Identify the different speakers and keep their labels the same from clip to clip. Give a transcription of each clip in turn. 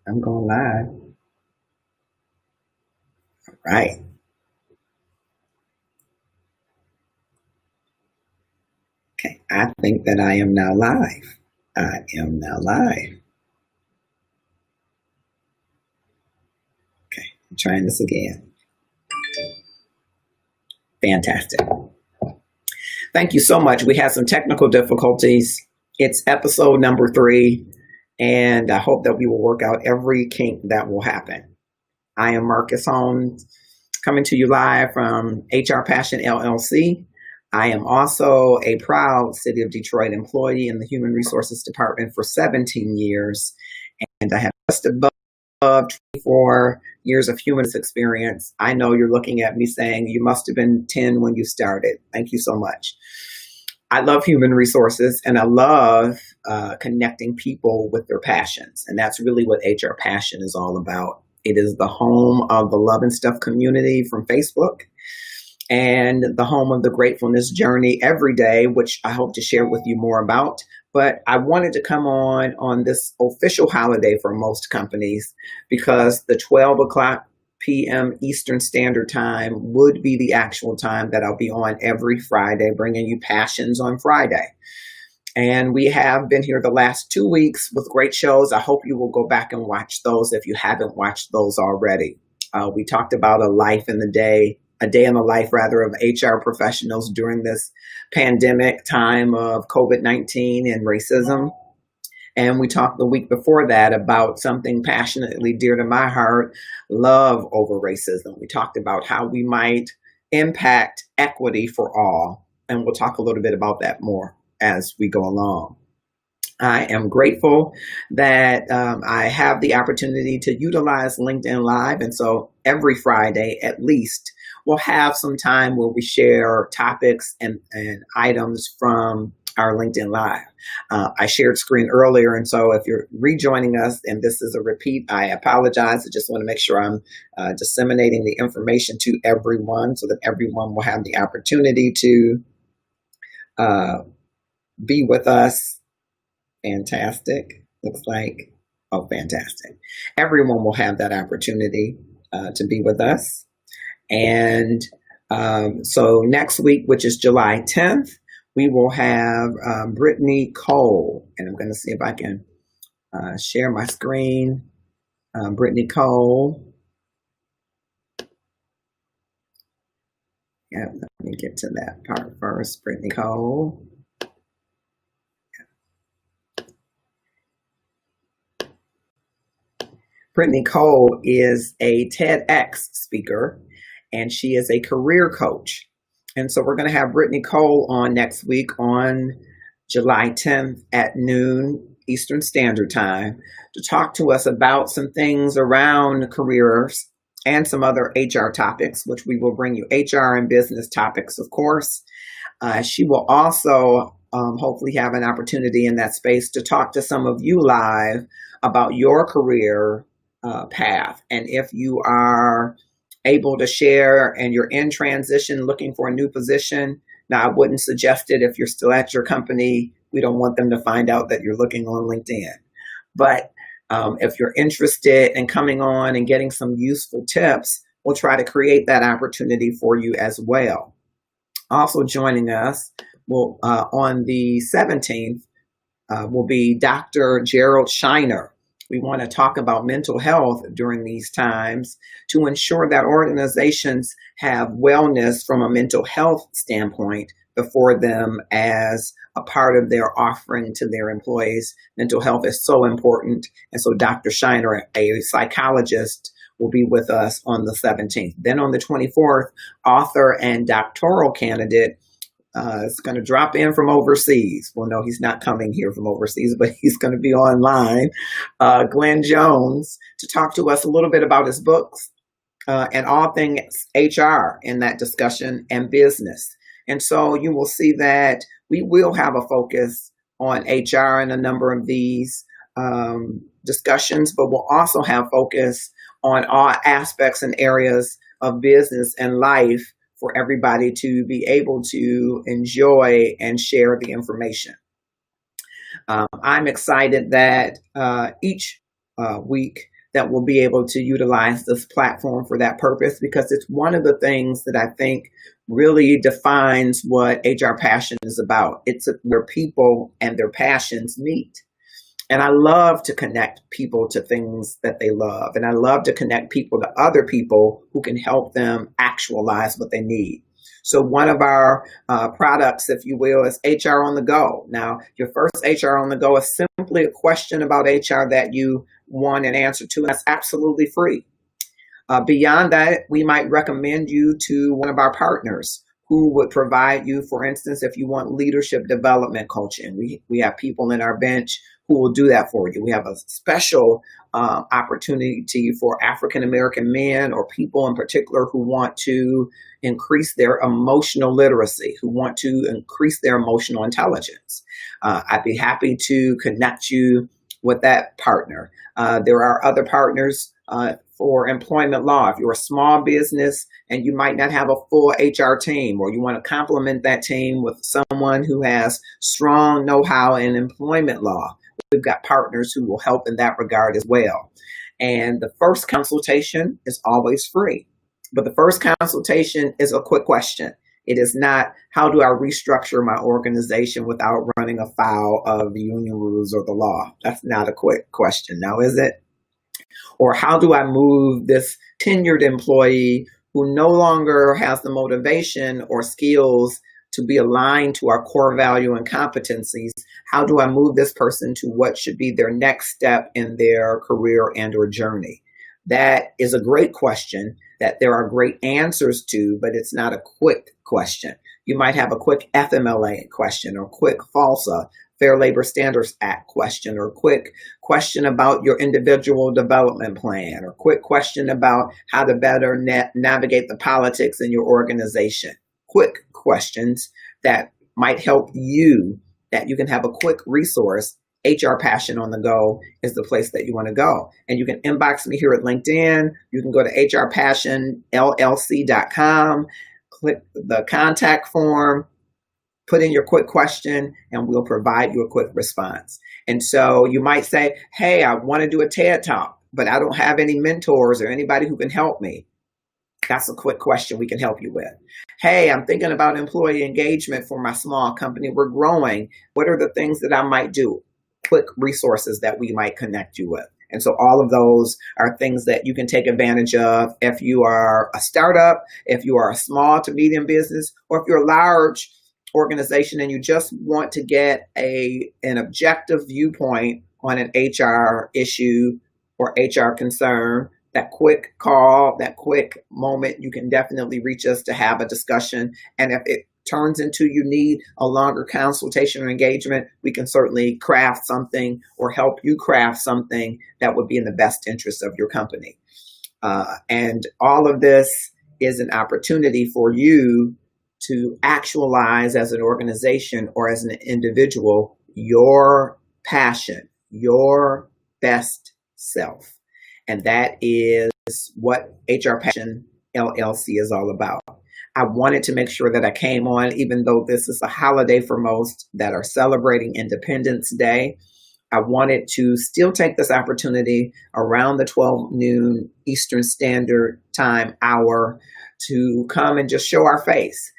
Speaker 1: I'm going live. Right. Okay. I think that I am now live. I am now live. Okay. I'm trying this again. Fantastic. Thank you so much. We had some technical difficulties. It's episode number 3, and I hope that we will work out every kink that will happen. I am Marcus Holmes, coming to you live from HR Passion LLC. I am also a proud City of Detroit employee in the Human Resources Department for 17 years, and I have just above 24 years of human experience. I know you're looking at me saying you must have been 10 when you started. Thank you so much. I love human resources, and I love connecting people with their passions, and that's really what HR Passion is all about. It is the home of the Love and Stuff community from Facebook, and the home of the Gratefulness Journey every day, which I hope to share with you more about. But I wanted to come on this official holiday for most companies because the 12 o'clock p.m. Eastern Standard Time would be the actual time that I'll be on every Friday, bringing you Passions on Friday. And we have been here the last 2 weeks with great shows. I hope you will go back and watch those if you haven't watched those already. We talked about a day in the life rather of HR professionals during this pandemic time of COVID-19 and racism. And we talked the week before that about something passionately dear to my heart, love over racism. We talked about how we might impact equity for all. And we'll talk a little bit about that more as we go along. I am grateful that I have the opportunity to utilize LinkedIn Live. And so every Friday, at least, we'll have some time where we share topics and items from our LinkedIn Live. I shared screen earlier, and so if you're rejoining us and this is a repeat, I apologize. I just want to make sure I'm disseminating the information to everyone so that everyone will have the opportunity to be with us. Fantastic. Looks like, fantastic. Everyone will have that opportunity to be with us. And so next week, which is July 10th, we will have Brittany Cole. And I'm going to see if I can share my screen. Brittany Cole. Yeah, let me get to that part first. Brittany Cole. Brittany Cole is a TEDx speaker, and she is a career coach. And so we're going to have Brittany Cole on next week on July 10th at noon Eastern Standard Time to talk to us about some things around careers and some other HR topics, which we will bring you HR and business topics, of course. She will also hopefully have an opportunity in that space to talk to some of you live about your career path. And if you are able to share and you're in transition looking for a new position, now I wouldn't suggest it if you're still at your company. We don't want them to find out that you're looking on LinkedIn. But if you're interested in coming on and getting some useful tips, we'll try to create that opportunity for you as well. Also joining us on the 17th will be Dr. Gerald Shiner. We want to talk about mental health during these times to ensure that organizations have wellness from a mental health standpoint before them as a part of their offering to their employees. Mental health is so important. And so Dr. Shiner, a psychologist, will be with us on the 17th. Then on the 24th, author and doctoral candidate is going to drop in from overseas. Well, no, he's not coming here from overseas, but he's going to be online. Glenn Jones, to talk to us a little bit about his books and all things HR in that discussion and business. And so you will see that we will have a focus on HR in a number of these discussions, but we'll also have focus on all aspects and areas of business and life for everybody to be able to enjoy and share the information. I'm excited that each week that will be able to utilize this platform for that purpose, because it's one of the things that I think really defines what HR Passion is about. It's where people and their passions meet. And I love to connect people to things that they love. And I love to connect people to other people who can help them actualize what they need. So one of our products, if you will, is HR on the Go. Now, your first HR on the Go is simply a question about HR that you want an answer to. And that's absolutely free. Beyond that, we might recommend you to one of our partners who would provide you, for instance, if you want leadership development coaching. We have people in our bench who will do that for you. We have a special opportunity for African American men or people in particular who want to increase their emotional literacy, who want to increase their emotional intelligence. I'd be happy to connect you with that partner. There are other partners for employment law. If you're a small business and you might not have a full HR team, or you want to complement that team with someone who has strong know-how in employment law, we've got partners who will help in that regard as well. And the first consultation is always free. But the first consultation is a quick question. It is not, how do I restructure my organization without running afoul of the union rules or the law? That's not a quick question, now is it? Or how do I move this tenured employee who no longer has the motivation or skills to be aligned to our core value and competencies? How do I move this person to what should be their next step in their career and or journey? That is a great question that there are great answers to, but it's not a quick question. You might have a quick FMLA question, or quick FALSA, Fair Labor Standards Act question, or quick question about your individual development plan, or quick question about how to better navigate the politics in your organization. Quick questions that might help you, that you can have a quick resource. HR Passion on the Go is the place that you want to go. And you can inbox me here at LinkedIn. You can go to hrpassionllc.com, click the contact form, put in your quick question, and we'll provide you a quick response. And so you might say, hey, I want to do a TED Talk, but I don't have any mentors or anybody who can help me. That's a quick question we can help you with. Hey, I'm thinking about employee engagement for my small company. We're growing. What are the things that I might do? Quick resources that we might connect you with. And so all of those are things that you can take advantage of if you are a startup, if you are a small to medium business, or if you're a large organization and you just want to get an objective viewpoint on an HR issue or HR concern. That quick call, that quick moment, you can definitely reach us to have a discussion. And if it turns into you need a longer consultation or engagement, we can certainly craft something or help you craft something that would be in the best interest of your company. And all of this is an opportunity for you to actualize as an organization or as an individual your passion, your best self. And that is what HR Passion LLC is all about. I wanted to make sure that I came on, even though this is a holiday for most that are celebrating Independence Day. I wanted to still take this opportunity around the 12 noon Eastern Standard Time hour to come and just show our face.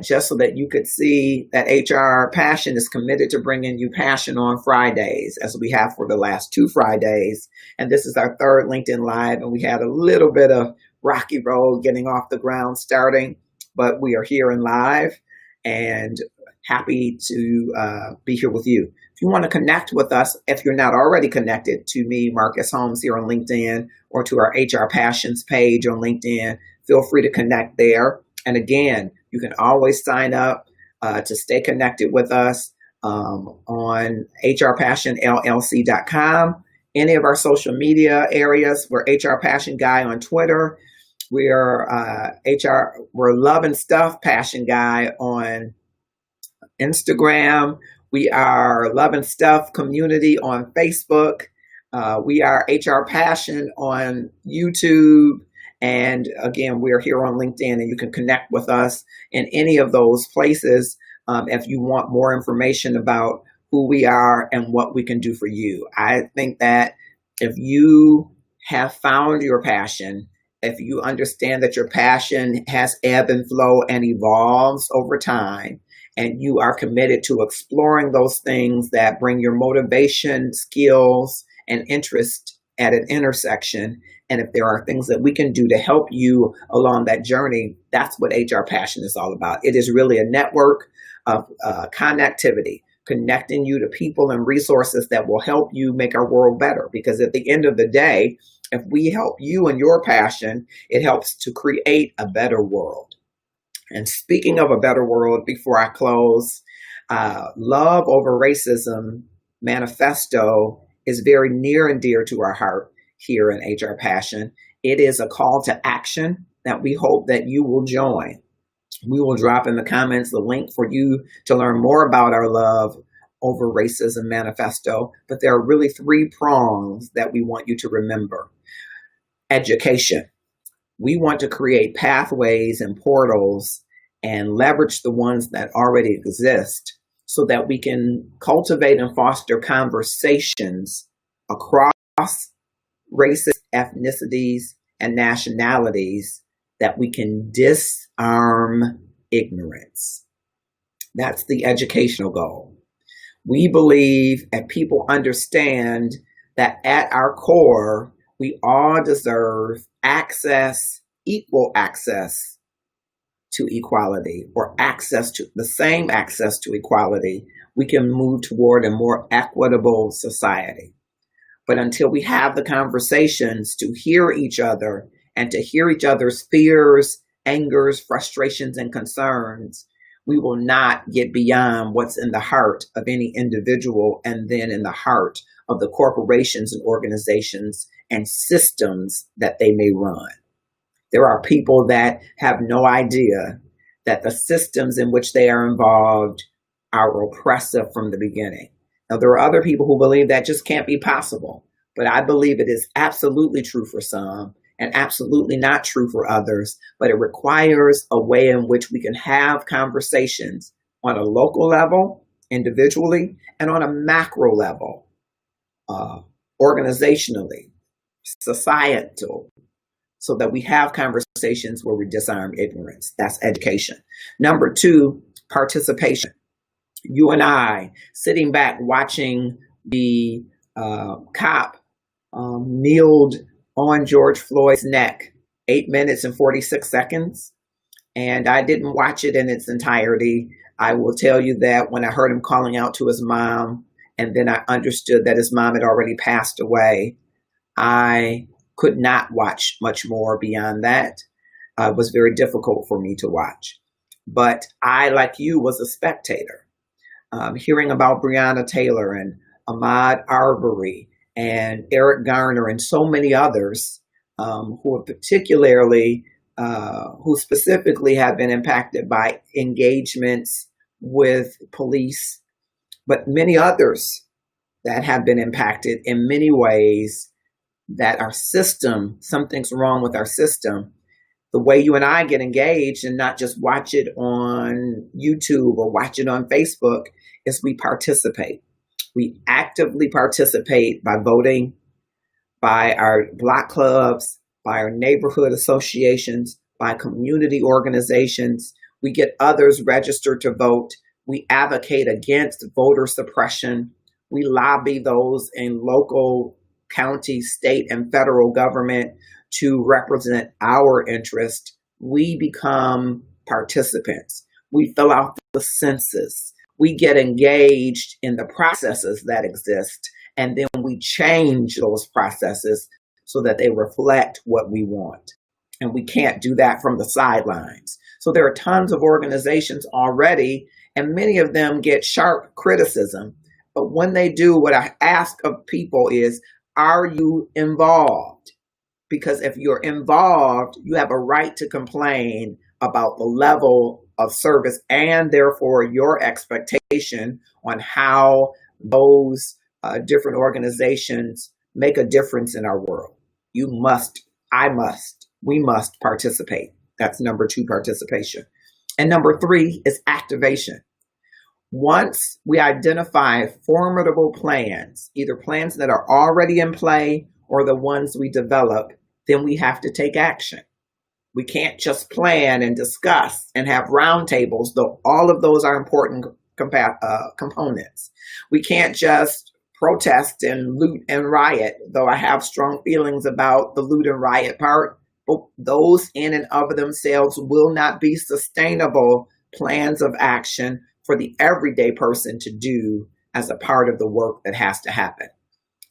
Speaker 1: Just so that you could see that HR Passion is committed to bringing you passion on Fridays, as we have for the last 2 Fridays. And this is our 3rd LinkedIn Live, and we had a little bit of rocky road getting off the ground starting, but we are here and live and happy to be here with you. If you want to connect with us, if you're not already connected to me, Marcus Holmes, here on LinkedIn, or to our HR Passions page on LinkedIn, feel free to connect there. And again, you can always sign up to stay connected with us on hrpassionllc.com, any of our social media areas. We're HR Passion Guy on Twitter. We're Love and Stuff Passion Guy on Instagram. We are Love and Stuff Community on Facebook. We are HR Passion on YouTube. And again, we're here on LinkedIn, and you can connect with us in any of those places if you want more information about who we are and what we can do for you. I think that if you have found your passion, if you understand that your passion has ebb and flow and evolves over time, and you are committed to exploring those things that bring your motivation, skills, and interest at an intersection, and if there are things that we can do to help you along that journey, that's what HR Passion is all about. It is really a network of connectivity, connecting you to people and resources that will help you make our world better. Because at the end of the day, if we help you and your passion, it helps to create a better world. And speaking of a better world, before I close, Love Over Racism manifesto is very near and dear to our heart here in HR Passion. It is a call to action that we hope that you will join. We will drop in the comments the link for you to learn more about our Love Over Racism manifesto, but there are really 3 prongs that we want you to remember. Education. We want to create pathways and portals and leverage the ones that already exist so that we can cultivate and foster conversations across races, ethnicities, and nationalities that we can disarm ignorance. That's the educational goal. We believe if people understand that at our core, we all deserve access, equal access to equality, or access to the same access to equality, we can move toward a more equitable society. But until we have the conversations to hear each other and to hear each other's fears, angers, frustrations, and concerns, we will not get beyond what's in the heart of any individual and then in the heart of the corporations and organizations and systems that they may run. There are people that have no idea that the systems in which they are involved are oppressive from the beginning. Now, there are other people who believe that just can't be possible, but I believe it is absolutely true for some and absolutely not true for others, but it requires a way in which we can have conversations on a local level, individually, and on a macro level, organizationally, societal, so that we have conversations where we disarm ignorance. That's education. Number 2, participation. You and I sitting back watching the cop kneeled on George Floyd's neck, 8 minutes and 46 seconds. And I didn't watch it in its entirety. I will tell you that when I heard him calling out to his mom, and then I understood that his mom had already passed away, I could not watch much more beyond that. It was very difficult for me to watch. But I, like you, was a spectator. Hearing about Breonna Taylor and Ahmaud Arbery and Eric Garner and so many others who specifically have been impacted by engagements with police, but many others that have been impacted in many ways, that our system, something's wrong with our system. The way you and I get engaged and not just watch it on YouTube or watch it on Facebook is we participate. We actively participate by voting, by our block clubs, by our neighborhood associations, by community organizations. We get others registered to vote. We advocate against voter suppression. We lobby those in local, county, state, and federal government to represent our interest. We become participants. We fill out the census. We get engaged in the processes that exist, and then we change those processes so that they reflect what we want. And we can't do that from the sidelines. So there are tons of organizations already, and many of them get sharp criticism. But when they do, what I ask of people is, are you involved? Because if you're involved, you have a right to complain about the level of service and therefore your expectation on how those different organizations make a difference in our world. You must, I must, we must participate. That's number 2, participation. And number 3 is activation. Once we identify formidable plans, either plans that are already in play or the ones we develop, then we have to take action. We can't just plan and discuss and have roundtables, though all of those are important components. We can't just protest and loot and riot, though I have strong feelings about the loot and riot part. But those in and of themselves will not be sustainable plans of action for the everyday person to do as a part of the work that has to happen.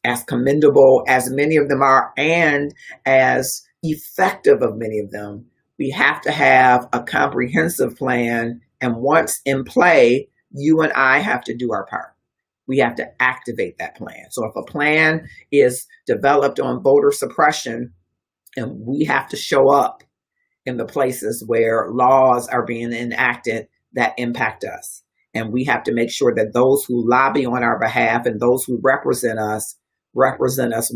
Speaker 1: As commendable as many of them are, and as effective of many of them, we have to have a comprehensive plan. And once in play, you and I have to do our part. We have to activate that plan. So if a plan is developed on voter suppression, and we have to show up in the places where laws are being enacted that impact us. And we have to make sure that those who lobby on our behalf and those who represent us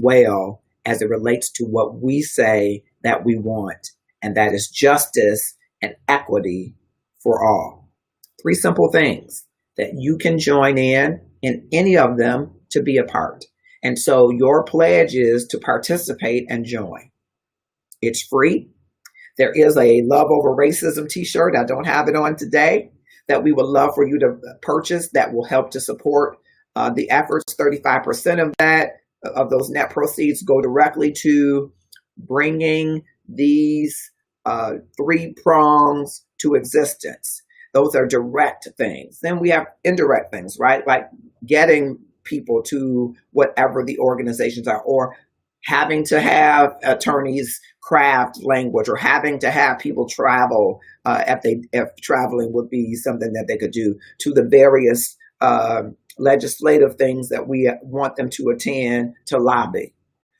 Speaker 1: well as it relates to what we say that we want. And that is justice and equity for all. 3 simple things that you can join in any of them to be a part. And so your pledge is to participate and join. It's free. There is a Love Over Racism t-shirt. I don't have it on today that we would love for you to purchase that will help to support the efforts. 35% of those net proceeds go directly to bringing these 3 prongs to existence. Those are direct things. Then we have indirect things, right? Like getting people to whatever the organizations are, or having to have attorneys craft language, or having to have people travel if traveling would be something that they could do, to the various legislative things that we want them to attend to lobby.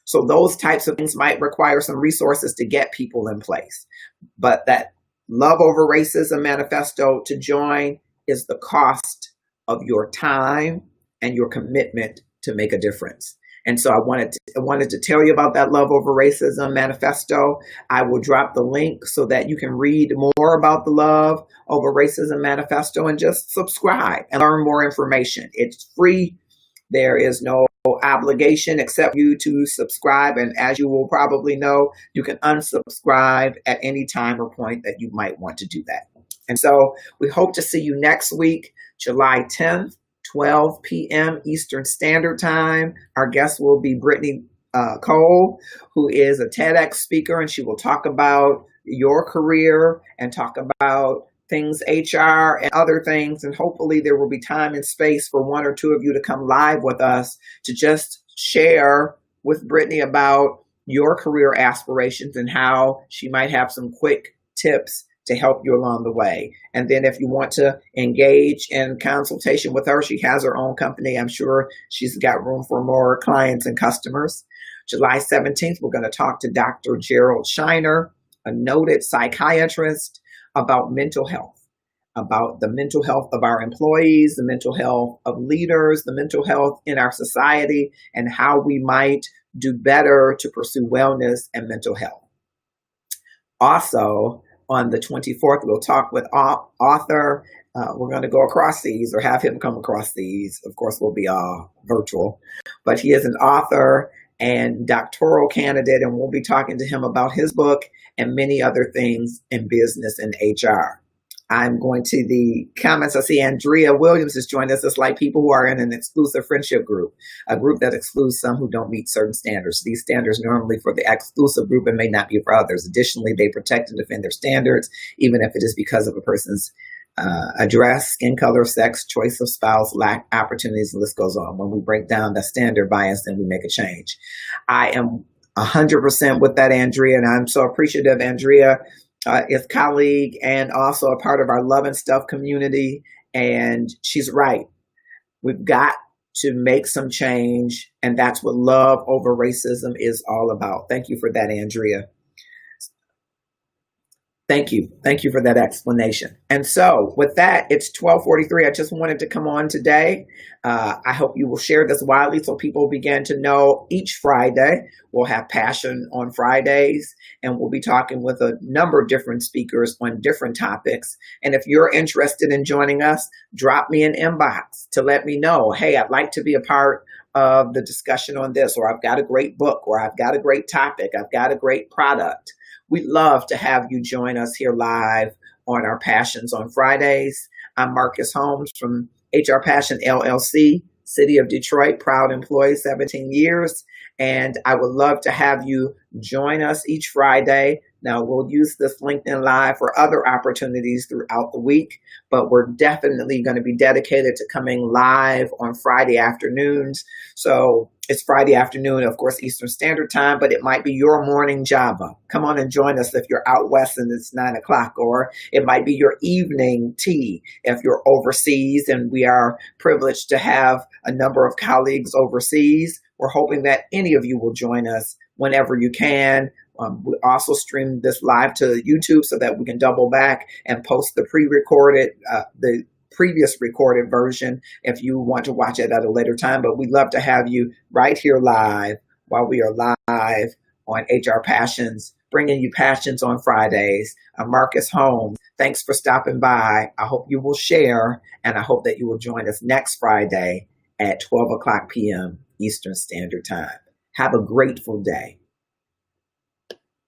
Speaker 1: So those types of things might require some resources to get people in place. But that Love Over Racism manifesto to join is the cost of your time and your commitment to make a difference. And so I wanted to tell you about that Love Over Racism manifesto. I will drop the link so that you can read more about the Love Over Racism manifesto and just subscribe and learn more information. It's free. There is no obligation except you to subscribe. And as you will probably know, you can unsubscribe at any time or point that you might want to do that. And so we hope to see you next week, July 10th. 12 p.m. Eastern Standard Time. Our guest will be Brittany Cole, who is a TEDx speaker, and she will talk about your career and talk about things HR and other things. And hopefully there will be time and space for 1 or 2 of you to come live with us to just share with Brittany about your career aspirations and how she might have some quick tips to help you along the way. And then if you want to engage in consultation with her, she has her own company. I'm sure she's got room for more clients and customers. July 17th, we're going to talk to Dr. Gerald Shiner, a noted psychiatrist, about mental health, about the mental health of our employees, the mental health of leaders, the mental health in our society, and how we might do better to pursue wellness and mental health. Also, on the 24th, we'll talk with author. We're going to go across these or have him come across these. Of course, we'll be virtual. But he is an author and doctoral candidate, and we'll be talking to him about his book and many other things in business and HR. I'm going to the comments. I see Andrea Williams has joined us. It's like people who are in an exclusive friendship group, a group that excludes some who don't meet certain standards. These standards normally for the exclusive group and may not be for others. Additionally, they protect and defend their standards, even if it is because of a person's address, skin color, sex, choice of spouse, lack opportunities, the list goes on. When we break down the standard bias, then we make a change. I am 100% with that, Andrea, and I'm so appreciative. Andrea is colleague and also a part of our Love and Stuff community. And she's right. We've got to make some change. And that's what Love Over Racism is all about. Thank you for that, Andrea. Thank you. Thank you for that explanation. And so, with that, it's 12:43. I just wanted to come on today. I hope you will share this widely so people begin to know each Friday. We'll have Passion on Fridays, and we'll be talking with a number of different speakers on different topics. And if you're interested in joining us, drop me an inbox to let me know, hey, I'd like to be a part of the discussion on this, or I've got a great book, or I've got a great topic, I've got a great product. We'd love to have you join us here live on our Passions on Fridays. I'm Marcus Holmes from HR Passion LLC, City of Detroit, proud employee, 17 years. And I would love to have you join us each Friday. Now, we'll use this LinkedIn Live for other opportunities throughout the week, but we're definitely going to be dedicated to coming live on Friday afternoons. So it's Friday afternoon, of course, Eastern Standard Time, but it might be your morning Java. Come on and join us if you're out west and it's 9 o'clock, or it might be your evening tea if you're overseas, and we are privileged to have a number of colleagues overseas. We're hoping that any of you will join us whenever you can. We also stream this live to YouTube so that we can double back and post the the previous recorded version if you want to watch it at a later time. But we'd love to have you right here live while we are live on HR Passions, bringing you Passions on Fridays. I'm Marcus Holmes. Thanks for stopping by. I hope you will share, and I hope that you will join us next Friday at 12 o'clock p.m. Eastern Standard Time. Have a grateful day.